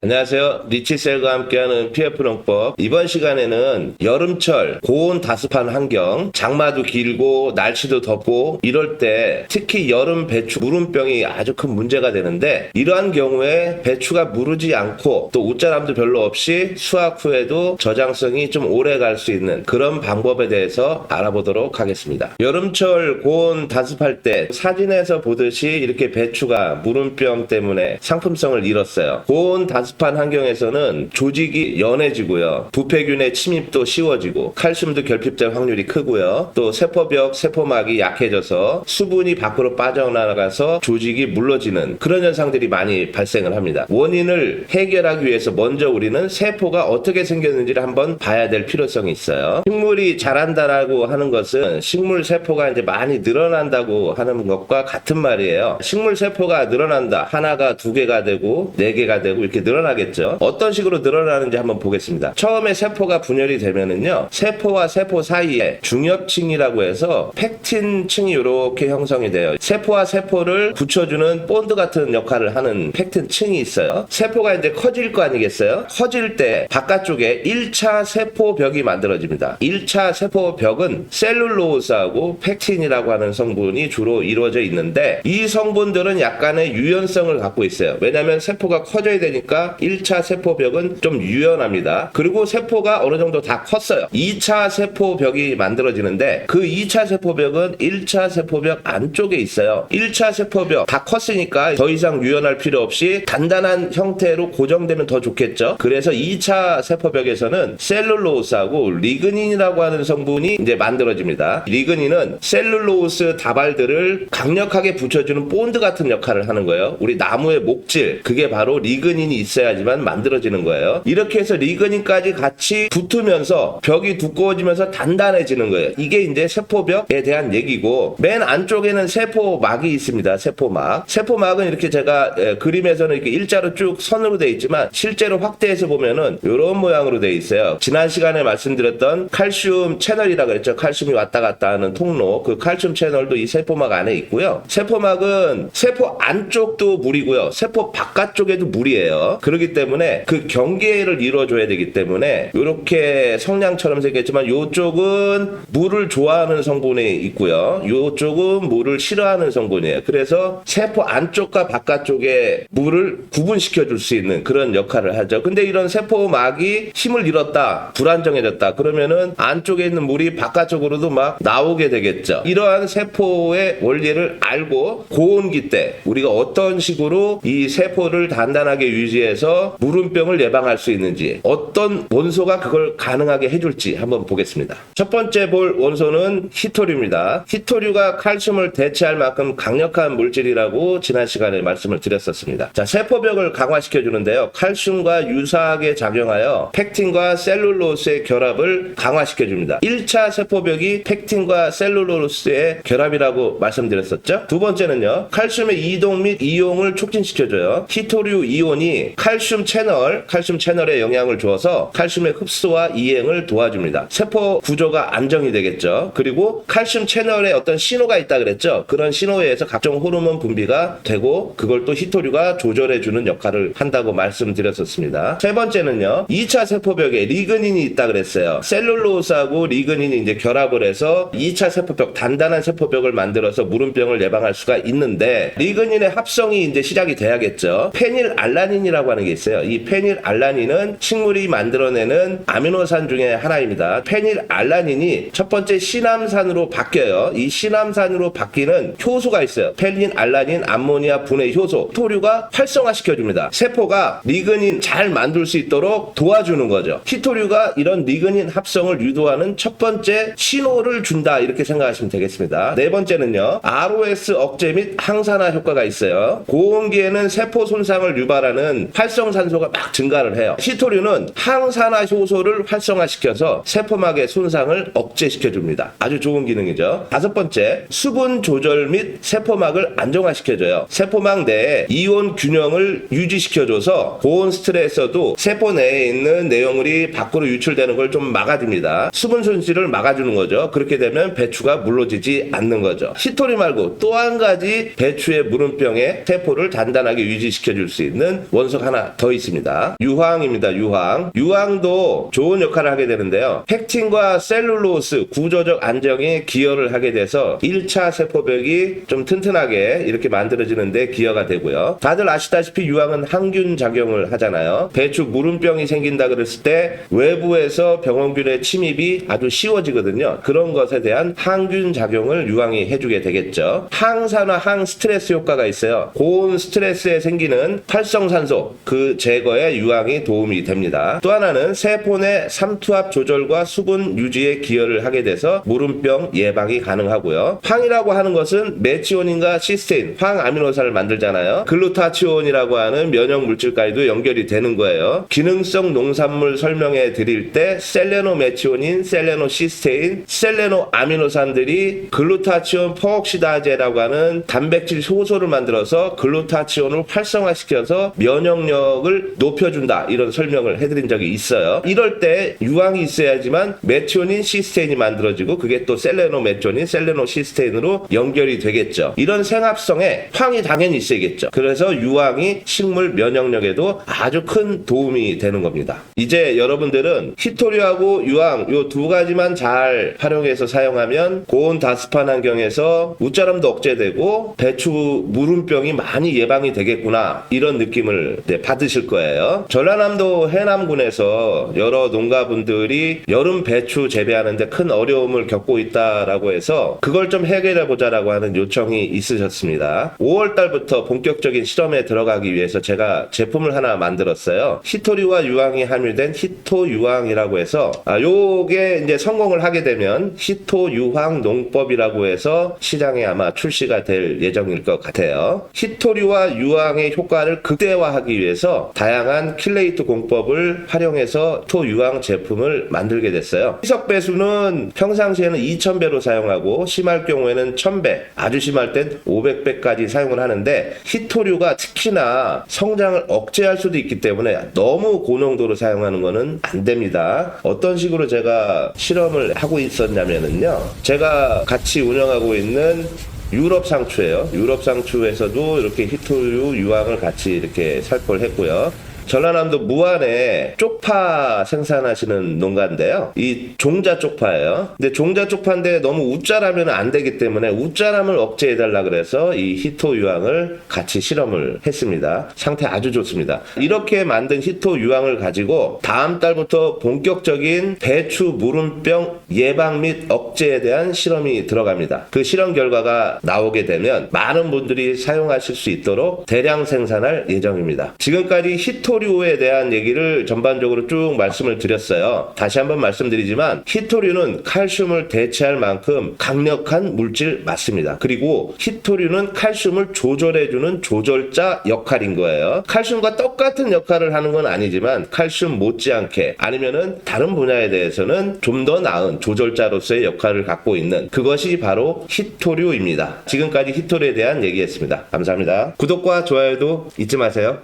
안녕하세요. 리치셀과 함께하는 PF농법. 이번 시간에는 여름철 고온 다습한 환경, 장마도 길고 날씨도 덥고 이럴 때 특히 여름 배추 무름병이 아주 큰 문제가 되는데, 이러한 경우에 배추가 무르지 않고 또 옷자람도 별로 없이 수확 후에도 저장성이 좀 오래 갈 수 있는 그런 방법에 대해서 알아보도록 하겠습니다. 여름철 고온 다습할 때 사진에서 보듯이 이렇게 배추가 무름병 때문에 상품성을 잃었어요. 고온 다습한 환경에서는 조직이 연해지고요. 부패균의 침입도 쉬워지고 칼슘도 결핍될 확률이 크고요. 또 세포벽, 세포막이 약해져서 수분이 밖으로 빠져나가서 조직이 물러지는 그런 현상들이 많이 발생을 합니다. 원인을 해결하기 위해서 먼저 우리는 세포가 어떻게 생겼는지를 한번 봐야 될 필요성이 있어요. 식물이 자란다라고 하는 것은 식물 세포가 이제 많이 늘어난다고 하는 것과 같은 말이에요. 식물 세포가 늘어난다. 하나가 두 개가 되고 네 개가 되고 이렇게 늘어나겠죠. 어떤 식으로 늘어나는지 한번 보겠습니다. 처음에 세포가 분열이 되면은요, 세포와 세포 사이에 중엽층이라고 해서 팩틴층이 이렇게 형성이 돼요. 세포와 세포를 붙여주는 본드 같은 역할을 하는 팩틴층이 있어요. 세포가 이제 커질 거 아니겠어요? 커질 때 바깥쪽에 1차 세포벽이 만들어집니다. 1차 세포벽은 셀룰로스하고 팩틴이라고 하는 성분이 주로 이루어져 있는데, 이 성분들은 약간의 유연성을 갖고 있어요. 왜냐하면 세포가 커져야 되니까 1차 세포벽은 좀 유연합니다. 그리고 세포가 어느 정도 다 컸어요. 2차 세포벽이 만들어지는데, 그 2차 세포벽은 1차 세포벽 안쪽에 있어요. 1차 세포벽 다 컸으니까 더 이상 유연할 필요 없이 단단한 형태로 고정되면 더 좋겠죠. 그래서 2차 세포벽에서는 셀룰로스하고 리그닌이라고 하는 성분이 이제 만들어집니다. 리그닌은 셀룰로스 다발들을 강력하게 붙여주는 본드 같은 역할을 하는 거예요. 우리 나무의 목질, 그게 바로 리그닌이 있어야지만 만들어지는 거예요. 이렇게 해서 리그닌까지 같이 붙으면서 벽이 두꺼워지면서 단단해지는 거예요. 이게 이제 세포벽에 대한 얘기고, 맨 안쪽에는 세포막이 있습니다. 세포막. 세포막은 이렇게 제가 그림에서는 이렇게 일자로 쭉 선으로 되어 있지만 실제로 확대해서 보면은 이런 모양으로 되어 있어요. 지난 시간에 말씀드렸던 칼슘 채널이라고 그랬죠. 칼슘이 왔다 갔다 하는 통로. 그 칼슘 채널도 이 세포막 안에 있고요. 세포막은 세포 안쪽도 물이고요. 세포 바깥쪽에도 물이에요. 그렇기 때문에 그 경계를 이루어줘야 되기 때문에 이렇게 성냥처럼 생겼지만 이쪽은 물을 좋아하는 성분이 있고요. 이쪽은 물을 싫어하는 성분이에요. 그래서 세포 안쪽과 바깥쪽에 물을 구분시켜 줄 수 있는 그런 역할을 하죠. 근데 이런 세포막이 힘을 잃었다, 불안정해졌다 그러면은 안쪽에 있는 물이 바깥쪽으로도 막 나오게 되겠죠. 이러한 세포의 원리를 알고 고온기 때 우리가 어떤 식으로 이 세포를 단단하게 유지해서 무름병을 예방할 수 있는지, 어떤 원소가 그걸 가능하게 해줄지 한번 보겠습니다. 첫 번째 볼 원소는 히토류입니다. 히토류가 칼슘을 대체할 만큼 강력한 물질이라고 지난 시간에 말씀을 드렸었습니다. 자, 세포벽을 강화시켜 주는데요. 칼슘과 유사하게 작용하여 팩틴과 셀룰로스의 결합을 강화시켜 줍니다. 1차 세포벽이 팩틴과 셀룰로스의 결합이라고 말씀드렸었죠. 두 번째는요, 칼슘의 이동 및 이용을 촉진시켜줘요. 히토류 이온이 칼슘 채널에 영향을 주어서 칼슘의 흡수와 이행을 도와줍니다. 세포 구조가 안정이 되겠죠. 그리고 칼슘 채널에 어떤 신호가 있다 그랬죠. 그런 신호에 의해서 각종 호르몬 분비가 되고 그걸 또 히토류가 조절해주는 역할을 한다고 말씀드렸었습니다. 세 번째는요, 2차 세포벽에 리그닌이 있다 그랬어요. 셀룰로스하고 리그닌이 이제 결합을 해서 2차 세포벽, 단단한 세포벽을 만들어서 무름병을 예방할 수가 있는데, 리그닌의 합성이 이제 시작이 돼야겠죠. 페닐알라닌이라고 하는 게 있어요. 이 페닐알라닌은 식물이 만들어내는 아미노산 중에 하나입니다. 페닐알라닌이 첫 번째 시남산으로 바뀌어요. 이 시남산으로 바뀌는 효소가 있어요. 페닐알라닌 암모니아 분해 효소. 히토류가 활성화시켜줍니다. 세포가 리그닌 잘 만들 수 있도록 도와주는 거죠. 히토류가 이런 리그닌 합성을 유도하는 첫 번째 신호를 준다, 이렇게 생각하시면 되겠습니다. 네 번째는요, ROS 억제 및 항산화 효과가 있어요. 고온기에는 세포 손상을 유발하는 활성산소가 막 증가를 해요. 히토류는 항산화 효소를 활성화시켜서 세포막의 손상을 억제시켜줍니다. 아주 좋은 기능이죠. 다섯 번째, 수분 조절 및 세포막을 안정화시켜줘요. 세포막 내에 이온 균형을 유지시켜줘서 고온 스트레스에서도 세포 내에 있는 내용물이 밖으로 유출되는 걸 좀 막아줍니다. 수분 손실을 막아주는 거죠. 그렇게 되면 배추가 물러지지 않는 거죠. 히토류 말고 또 한 가지 배추의 무름병의 세포를 단단하게 유지시켜줄 수 있는 원소가 하나 더 있습니다. 유황입니다. 유황도 좋은 역할을 하게 되는데요. 팩틴과 셀룰로스 구조적 안정에 기여를 하게 돼서 1차 세포벽이 좀 튼튼하게 이렇게 만들어지는데 기여가 되고요. 다들 아시다시피 유황은 항균 작용을 하잖아요. 배추 무름병이 생긴다 그랬을 때 외부에서 병원균의 침입이 아주 쉬워지거든요. 그런 것에 대한 항균 작용을 유황이 해주게 되겠죠. 항산화, 항스트레스 효과가 있어요. 고온 스트레스에 생기는 활성산소 그 제거에 유황이 도움이 됩니다. 또 하나는 세포 내 삼투압 조절과 수분 유지에 기여를 하게 돼서 무름병 예방이 가능하고요. 황이라고 하는 것은 메치오닌과 시스테인, 황아미노산을 만들잖아요. 글루타치온이라고 하는 면역 물질까지도 연결이 되는 거예요. 기능성 농산물 설명해 드릴 때 셀레노메치오닌, 셀레노시스테인, 셀레노아미노산들이 글루타치온 퍼옥시다제라고 하는 단백질 효소를 만들어서 글루타치온을 활성화시켜서 면역력을 높여준다, 이런 설명을 해드린 적이 있어요. 이럴 때 유황이 있어야지만 메치오닌, 시스테인이 만들어지고 그게 또 셀레노메치오닌, 셀레노시스테인으로 연결이 되겠죠. 이런 생합성에 황이 당연히 있어야겠죠. 그래서 유황이 식물 면역력에도 아주 큰 도움이 되는 겁니다. 이제 여러분들은 히토류하고 유황 요 두 가지만 잘 활용해서 사용하면 고온 다습한 환경에서 웃자람도 억제되고 배추 무름병이 많이 예방이 되겠구나, 이런 느낌을 받으실 거예요. 전라남도 해남군에서 여러 농가분들이 여름 배추 재배하는데 큰 어려움을 겪고 있다라고 해서 그걸 좀 해결해 보자라고 하는 요청이 있으셨습니다. 5월 달부터 본격적인 실험에 들어가기 위해서 제가 제품을 하나 만들었어요. 히토류와 유황이 함유된 히토유황이라고 해서 요게 이제 성공을 하게 되면 히토유황 농법이라고 해서 시장에 아마 출시가 될 예정일 것 같아요. 히토류와 유황의 효과를 극대화하기 위해서 다양한 킬레이트 공법을 활용해서 히토유황 제품을 만들게 됐어요. 희석 배수는 평상시에는 2000배로 사용하고 심할 경우에는 1000배, 아주 심할 땐 500배까지 사용을 하는데 히토류가 특히나 성장을 억제할 수도 있기 때문에 너무 고농도로 사용하는 거는 안 됩니다. 어떤 식으로 제가 실험을 하고 있었냐면요, 제가 같이 운영하고 있는 유럽 상추예요. 유럽 상추에서도 이렇게 히토류 유황을 같이 이렇게 살포를 했고요. 전라남도 무안에 쪽파 생산하시는 농가인데요. 이 종자 쪽파예요. 근데 종자 쪽파인데 너무 웃자라면 안 되기 때문에 웃자람을 억제해달라 그래서 이 히토유황을 같이 실험을 했습니다. 상태 아주 좋습니다. 이렇게 만든 히토유황을 가지고 다음 달부터 본격적인 배추 무름병 예방 및 억제에 대한 실험이 들어갑니다. 그 실험 결과가 나오게 되면 많은 분들이 사용하실 수 있도록 대량 생산할 예정입니다. 지금까지 히토류에 대한 얘기를 전반적으로 쭉 말씀을 드렸어요. 다시 한번 말씀드리지만 히토류는 칼슘을 대체할 만큼 강력한 물질 맞습니다. 그리고 히토류는 칼슘을 조절해주는 조절자 역할인 거예요. 칼슘과 똑같은 역할을 하는 건 아니지만 칼슘 못지않게, 아니면은 다른 분야에 대해서는 좀 더 나은 조절자로서의 역할을 갖고 있는 그것이 바로 히토류입니다. 지금까지 히토류에 대한 얘기했습니다. 감사합니다. 구독과 좋아요도 잊지 마세요.